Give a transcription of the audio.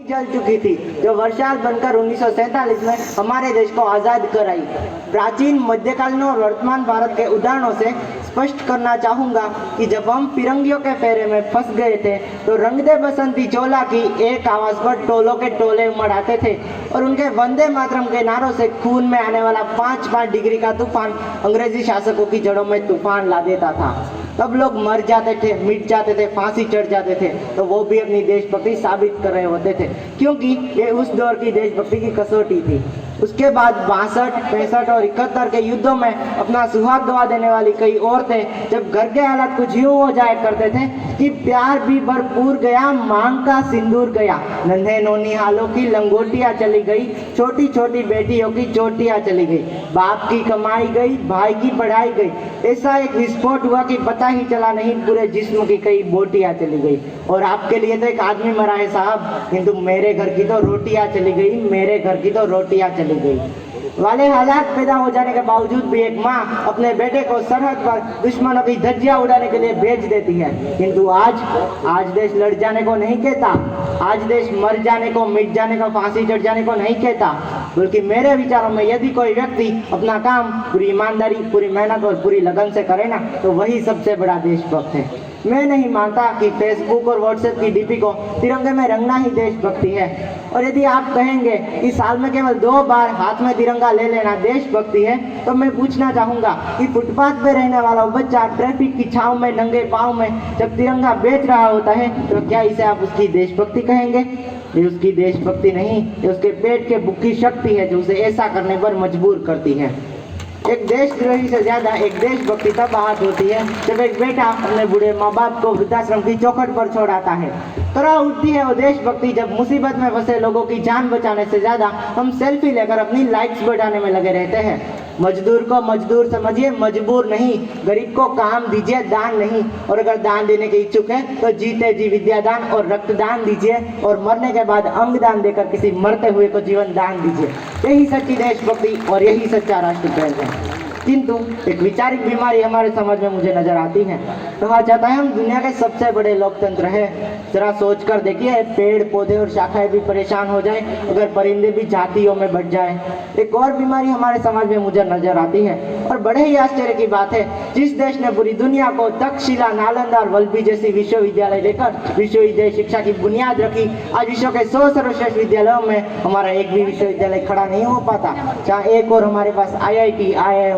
जल चुकी थी, जो वर्षाल बनकर 1947 में हमारे देश को आज़ाद कराई। प्राचीन, मध्यकालीन और वर्तमान भारत के उदाहरणों से स्पष्ट करना चाहूँगा कि जब हम फिरंगियों के फेरे में फंस गए थे तो रंग दे बसंती चोला की एक आवाज़ पर टोलों के टोले उमड़ आते थे और उनके वंदे मातरम के नारों से खून में आने वाला 5-5 डिग्री का तूफान अंग्रेजी शासकों की जड़ों में तूफान ला देता था। तब लोग मर जाते थे, मिट जाते थे, फांसी चढ़ जाते थे, तो वो भी अपनी देशभक्ति साबित कर रहे होते थे, क्योंकि ये उस दौर की देशभक्ति की कसौटी थी। उसके बाद 62, 65 और 71 के युद्धों में अपना सुहाग गवा देने वाली कई औरतें जब घर के हालात कुछ यूँ हो जाया करते थे कि प्यार भी भरपूर गया, मांग का सिंदूर गया, नन्हे नौनिहालों की लंगोटियाँ चली गई, छोटी छोटी बेटियों की चोटियाँ चली गई, बाप की कमाई गई, भाई की पढ़ाई गई, ऐसा एक विस्फोट हुआ कि पता ही चला नहीं, पूरे जिस्म की कई बोटियाँ चली गई। और आपके लिए तो एक आदमी मरा है साहब, किंतु मेरे घर की तो रोटियाँ चली गई, मेरे घर की तो रोटियाँ चली गई। वाले हालात पैदा हो जाने के बावजूद भी एक माँ अपने बेटे को सरहद पर दुश्मनों की धज्जियां उड़ाने के लिए भेज देती है, किंतु आज देश लड़ जाने को नहीं कहता, आज देश मर जाने को, मिट जाने को, फांसी चढ़ जाने को नहीं कहता, बल्कि मेरे विचारों में यदि कोई व्यक्ति अपना काम पूरी ईमानदारी, पूरी मेहनत और पूरी लगन से करे ना, तो वही सबसे बड़ा देशभक्त है। मैं नहीं मानता कि फेसबुक और व्हाट्सएप की डीपी को तिरंगे में रंगना ही देशभक्ति है। और यदि आप कहेंगे कि साल में केवल 2 बार हाथ में तिरंगा ले लेना देशभक्ति है, तो मैं पूछना चाहूँगा कि फुटपाथ पे रहने वाला बच्चा ट्रैफिक की छाँव में नंगे पाँव में जब तिरंगा बेच रहा होता है, तो क्या इसे आप उसकी देशभक्ति कहेंगे? ये उसकी देशभक्ति नहीं, ये उसके पेट के भूख की शक्ति है जो उसे ऐसा करने पर मजबूर करती है। एक देशद्रोही से ज्यादा एक देशभक्ति तब आहत होती है जब एक बेटा अपने बूढ़े माँ बाप को वृद्धाश्रम की चौखट पर छोड़ आता है। तरह उठती है वो देशभक्ति जब मुसीबत में फंसे लोगों की जान बचाने से ज्यादा हम सेल्फी लेकर अपनी लाइक्स बढ़ाने में लगे रहते हैं। मजदूर को मजदूर समझिए, मजबूर नहीं। गरीब को काम दीजिए, दान नहीं। और अगर दान देने के इच्छुक है तो जीते जी विद्यादान और रक्तदान दीजिए, और मरने के बाद अंगदान देकर किसी मरते हुए को जीवन दान दीजिए। यही सच्ची देशभक्ति और यही सच्चा राष्ट्र प्रेम है। किंतु एक वैचारिक बीमारी हमारे समाज में मुझे नजर आती है। कहा जाता है हम दुनिया के सबसे बड़े लोकतंत्र है। जरा सोच कर देखिए, पेड़ पौधे और शाखाएं भी परेशान हो जाए अगर परिंदे भी जातियों में बढ़ जाए। एक और बीमारी हमारे समाज में मुझे नजर आती है, और बड़े ही आश्चर्य की बात है, जिस देश ने पूरी दुनिया को तक्षशिला, नालंदा और वल्लभी जैसी विश्वविद्यालय देकर विश्वविद्यालय शिक्षा की बुनियाद रखी, आज विश्व के 100 सर्वश्रेष्ठ विद्यालयों में हमारा एक भी विश्वविद्यालय खड़ा नहीं हो पाता। जहाँ एक और हमारे पास IIT, IIM